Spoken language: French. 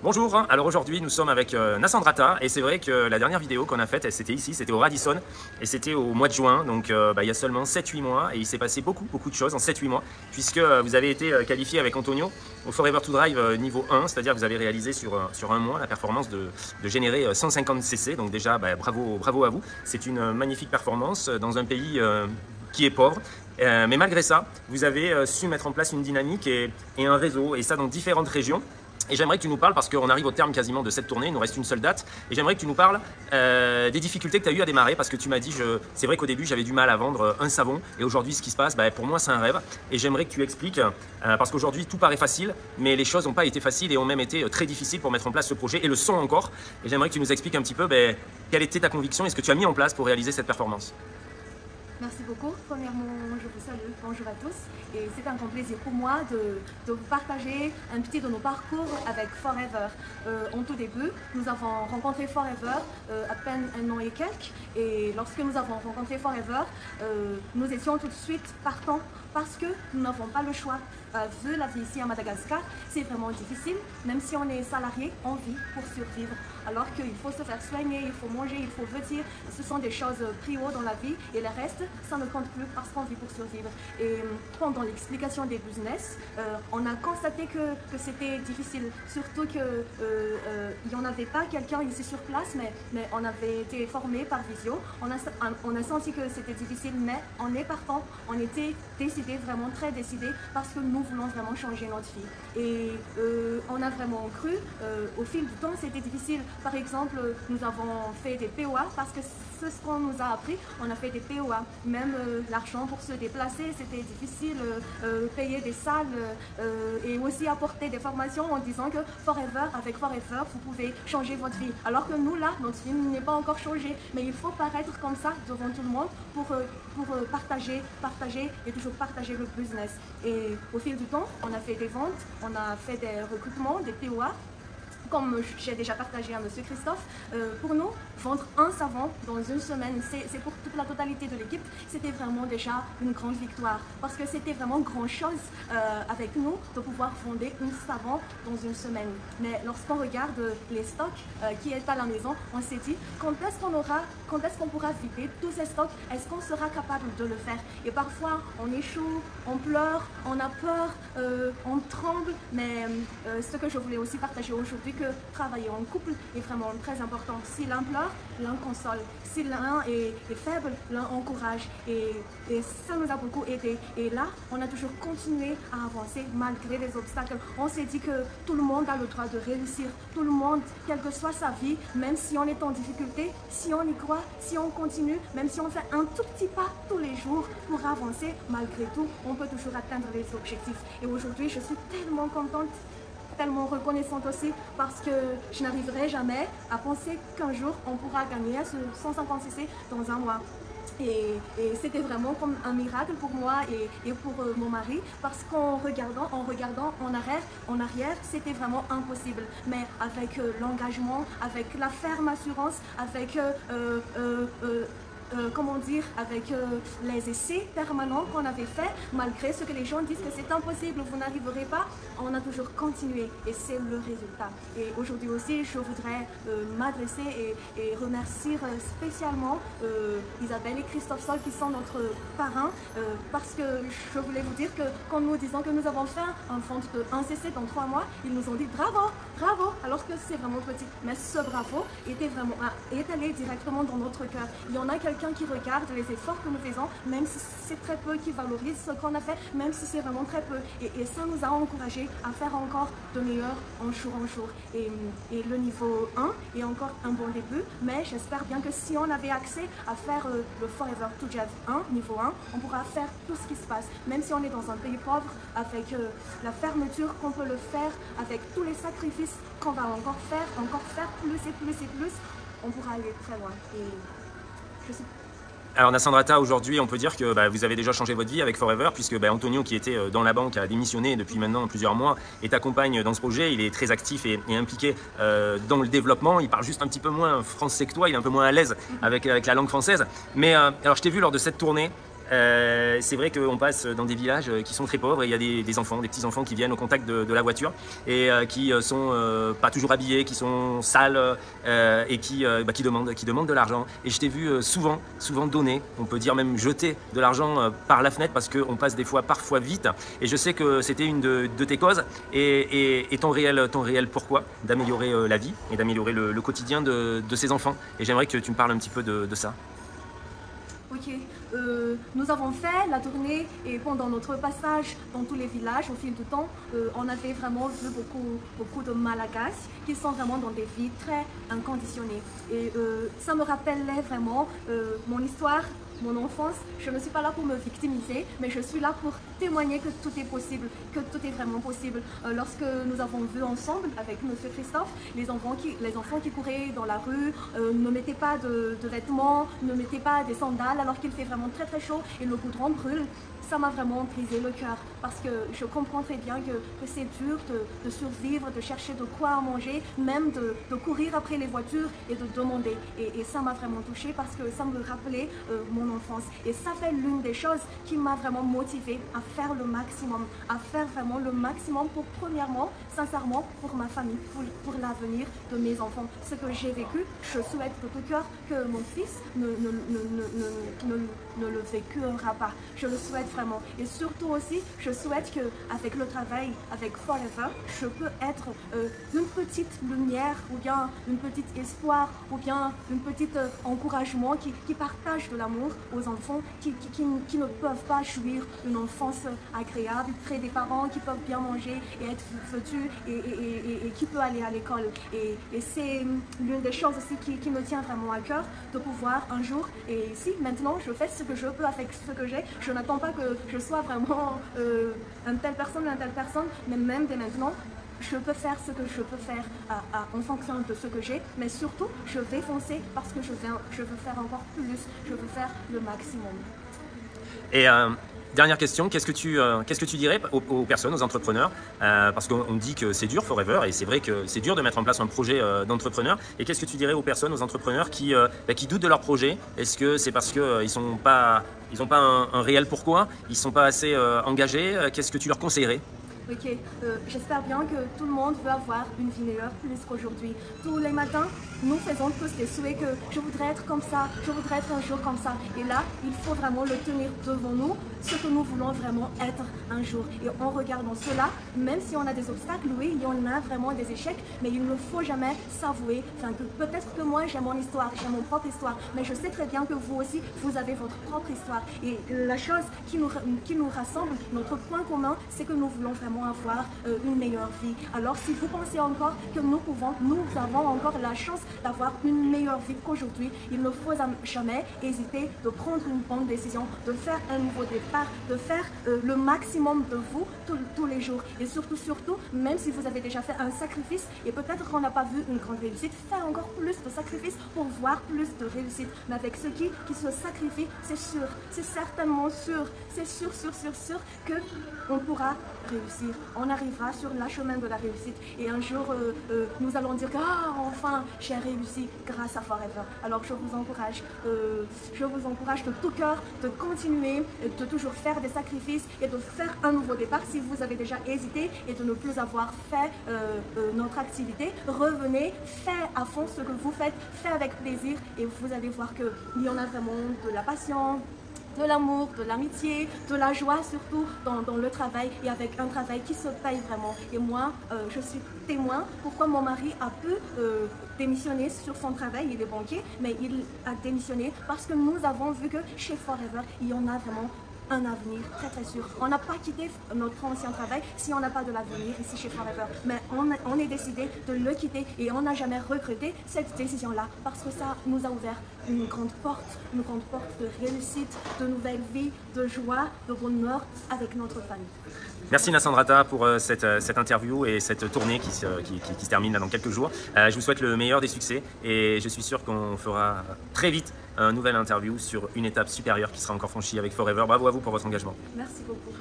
Bonjour, alors aujourd'hui nous sommes avec Nassandrata et c'est vrai que la dernière vidéo qu'on a faite c'était ici, c'était au Radisson et c'était au mois de juin, donc il y a seulement 7-8 mois et il s'est passé beaucoup de choses en 7-8 mois puisque vous avez été qualifié avec Antonio au Forever to Drive niveau 1, c'est-à-dire vous avez réalisé sur un mois la performance de générer 150 cc, donc déjà bravo à vous, c'est une magnifique performance dans un pays qui est pauvre. Mais malgré ça, vous avez su mettre en place une dynamique et un réseau, et ça dans différentes régions. Et j'aimerais que tu nous parles, parce qu'on arrive au terme quasiment de cette tournée, il nous reste une seule date, et j'aimerais que tu nous parles des difficultés que tu as eues à démarrer, parce que tu m'as dit, c'est vrai qu'au début j'avais du mal à vendre un savon, et aujourd'hui ce qui se passe, pour moi c'est un rêve, et j'aimerais que tu expliques, parce qu'aujourd'hui tout paraît facile, mais les choses n'ont pas été faciles et ont même été très difficiles pour mettre en place ce projet, et le sont encore, et j'aimerais que tu nous expliques un petit peu quelle était ta conviction et ce que tu as mis en place pour réaliser cette performance. Merci beaucoup. Premièrement, je vous salue. Bonjour à tous. Et c'est un grand plaisir pour moi de vous partager un petit de nos parcours avec Forever. En tout début, nous avons rencontré Forever à peine un an et quelques. Et lorsque nous avons rencontré Forever, nous étions tout de suite partants parce que nous n'avons pas le choix. Vu la vie ici à Madagascar, c'est vraiment difficile. Même si on est salarié, on vit pour survivre. Alors qu'il faut se faire soigner, il faut manger, il faut vêtir. Ce sont des choses prio dans la vie et le reste, ça ne compte plus parce qu'on vit pour survivre. Et pendant l'explication des business, on a constaté que c'était difficile. Surtout qu'il n'y en avait pas quelqu'un ici sur place, mais on avait été formé par visio. On a senti que c'était difficile, mais on est partant. On était décidés, vraiment très décidés, parce que nous voulons vraiment changer notre vie. Et on a vraiment cru. Au fil du temps, c'était difficile. Par exemple, nous avons fait des POA parce que c'est ce qu'on nous a appris. On a fait des POA. Même l'argent pour se déplacer, c'était difficile. Payer des salles et aussi apporter des formations en disant que avec Forever, vous pouvez changer votre vie. Alors que nous, là, notre vie n'est pas encore changée. Mais il faut paraître comme ça devant tout le monde pour partager et toujours partager le business. Et au fil du temps, on a fait des ventes, on a fait des recrutements, des POA. Comme j'ai déjà partagé à M. Christophe, pour nous, vendre un savon dans une semaine, c'est pour toute la totalité de l'équipe, c'était vraiment déjà une grande victoire. Parce que c'était vraiment grand chose avec nous de pouvoir vendre un savon dans une semaine. Mais lorsqu'on regarde les stocks qui est à la maison, on s'est dit quand est-ce qu'on pourra vider tous ces stocks? Est-ce qu'on sera capable de le faire? Et parfois, on échoue, on pleure, on a peur, on tremble. Mais ce que je voulais aussi partager aujourd'hui, que travailler en couple est vraiment très important. Si l'un pleure, l'un console. Si l'un est faible, l'un encourage. Et ça nous a beaucoup aidé. Et là, on a toujours continué à avancer malgré les obstacles. On s'est dit que tout le monde a le droit de réussir. Tout le monde, quelle que soit sa vie, même si on est en difficulté, si on y croit, si on continue, même si on fait un tout petit pas tous les jours pour avancer, malgré tout, on peut toujours atteindre les objectifs. Et aujourd'hui, je suis tellement contente, tellement reconnaissante aussi, parce que je n'arriverai jamais à penser qu'un jour on pourra gagner ce 150 cc dans un mois. Et c'était vraiment comme un miracle pour moi et pour mon mari, parce qu'en regardant en arrière, c'était vraiment impossible. Mais avec l'engagement, avec la ferme assurance, avec comment dire, avec les essais permanents qu'on avait fait, malgré ce que les gens disent que c'est impossible, vous n'arriverez pas, on a toujours continué et c'est le résultat. Et aujourd'hui aussi, je voudrais m'adresser et remercier spécialement Isabelle et Christophe Sol qui sont notre parrains, parce que je voulais vous dire que quand nous disons que nous avons fait un fonds de 1 cc dans 3 mois, ils nous ont dit bravo, bravo, alors que c'est vraiment petit. Mais ce bravo est allé directement dans notre cœur. Il y en a quelqu'un qui regarde les efforts que nous faisons, même si c'est très peu, qui valorise ce qu'on a fait, même si c'est vraiment très peu. Et ça nous a encouragés à faire encore de meilleur en jour. Et le niveau 1 est encore un bon début, mais j'espère bien que si on avait accès à faire le Forever to Drive 1, niveau 1, on pourra faire tout ce qui se passe. Même si on est dans un pays pauvre, avec la fermeture qu'on peut le faire, avec tous les sacrifices qu'on va encore faire plus et plus, on pourra aller très loin. Et je suis... Alors Nassandrata, aujourd'hui on peut dire que vous avez déjà changé votre vie avec Forever, puisque Antonio qui était dans la banque a démissionné depuis maintenant plusieurs mois et t'accompagne dans ce projet. Il est très actif et impliqué dans le développement. Il parle juste un petit peu moins français que toi, il est un peu moins à l'aise avec la langue française. Mais alors je t'ai vu lors de cette tournée c'est vrai qu'on passe dans des villages qui sont très pauvres et il y a des enfants, des petits-enfants qui viennent au contact de la voiture et qui sont pas toujours habillés, qui sont sales et qui demandent de l'argent. Et je t'ai vu souvent donner, on peut dire même jeter de l'argent par la fenêtre parce qu'on passe parfois vite. Et je sais que c'était une de tes causes et ton réel pourquoi d'améliorer la vie et d'améliorer le quotidien de ces enfants. Et j'aimerais que tu me parles un petit peu de ça. Ok, nous avons fait la tournée et pendant notre passage dans tous les villages au fil du temps, on avait vraiment vu beaucoup de Malagasy qui sont vraiment dans des vies très inconditionnées. Et ça me rappelait vraiment mon histoire, mon enfance. Je ne suis pas là pour me victimiser, mais je suis là pour témoigner que tout est possible, que tout est vraiment possible. Lorsque nous avons vu ensemble avec M. Christophe, les enfants qui couraient dans la rue, ne mettaient pas de vêtements, ne mettaient pas des sandales alors qu'il fait vraiment très chaud et le goudron brûle, ça m'a vraiment brisé le cœur parce que je comprends très bien que c'est dur de survivre, de chercher de quoi manger, même de courir après les voitures et de demander. Et ça m'a vraiment touchée parce que ça me rappelait mon enfance. Et ça fait l'une des choses qui m'a vraiment motivée à faire le maximum, à faire vraiment le maximum pour, premièrement, sincèrement, pour ma famille, pour l'avenir de mes enfants. Ce que j'ai vécu, je souhaite de tout cœur que mon fils ne le vécura pas. Je le souhaite vraiment. Et surtout aussi, je souhaite qu'avec le travail, avec Forever, je peux être une petite lumière ou bien une petite espoir ou bien une petite encouragement qui partage de l'amour aux enfants qui ne peuvent pas jouir d'une enfance agréable, près des parents, qui peuvent bien manger et être vêtus et qui peut aller à l'école. Et c'est l'une des choses aussi qui me tient vraiment à cœur, de pouvoir un jour, et si maintenant je fais ce que je peux avec ce que j'ai, je n'attends pas que je sois vraiment une telle personne, mais même dès maintenant, je peux faire ce que je peux faire en fonction de ce que j'ai, mais surtout, je vais foncer parce que je veux faire encore plus, je veux faire le maximum. Et dernière question, qu'est-ce que tu dirais aux personnes, aux entrepreneurs parce qu'on dit que c'est dur Forever et c'est vrai que c'est dur de mettre en place un projet d'entrepreneur. Et qu'est-ce que tu dirais aux personnes, aux entrepreneurs qui doutent de leur projet? Est-ce que c'est parce qu'ils n'ont pas un réel pourquoi? Ils ne sont pas assez engagés? Qu'est-ce que tu leur conseillerais? Ok, j'espère bien que tout le monde veut avoir une vie meilleure plus qu'aujourd'hui. Tous les matins, nous faisons tous des souhaits que je voudrais être comme ça, je voudrais être un jour comme ça. Et là, il faut vraiment le tenir devant nous, ce que nous voulons vraiment être un jour. Et en regardant cela, même si on a des obstacles, oui, il y en a vraiment des échecs, mais il ne faut jamais s'avouer, que peut-être que moi j'ai mon histoire, j'ai mon propre histoire, mais je sais très bien que vous aussi, vous avez votre propre histoire. Et la chose qui nous rassemble, notre point commun, c'est que nous voulons vraiment avoir une meilleure vie. Alors si vous pensez encore que nous avons encore la chance d'avoir une meilleure vie qu'aujourd'hui, il ne faut jamais hésiter de prendre une bonne décision, de faire un nouveau départ, de faire le maximum de vous tous les jours. Et surtout, même si vous avez déjà fait un sacrifice et peut-être qu'on n'a pas vu une grande réussite, faire encore plus de sacrifices pour voir plus de réussite. Mais avec ceux qui se sacrifient, c'est sûr, c'est certainement sûr, c'est sûr qu'on pourra réussir. On arrivera sur le chemin de la réussite et un jour nous allons dire que enfin j'ai réussi grâce à Forever. Alors je vous encourage de tout cœur de continuer, de toujours faire des sacrifices et de faire un nouveau départ. Si vous avez déjà hésité et de ne plus avoir fait notre activité, revenez, faites à fond ce que vous faites, faites avec plaisir et vous allez voir qu'il y en a vraiment de la passion, de l'amour, de l'amitié, de la joie surtout dans le travail et avec un travail qui se paye vraiment. Et moi, je suis témoin pourquoi mon mari a pu démissionner sur son travail, il est banquier, mais il a démissionné parce que nous avons vu que chez Forever, il y en a vraiment un avenir très sûr. On n'a pas quitté notre ancien travail si on n'a pas de l'avenir ici chez Forever. Mais on est décidé de le quitter et on n'a jamais regretté cette décision-là parce que ça nous a ouvert une grande porte de réussite, de nouvelles vies, de joie, de bonheur avec notre famille. Merci Nassandrata pour cette interview et cette tournée qui se termine là dans quelques jours. Je vous souhaite le meilleur des succès et je suis sûr qu'on fera très vite un nouvel interview sur une étape supérieure qui sera encore franchie avec Forever. Bravo à vous pour votre engagement. Merci beaucoup.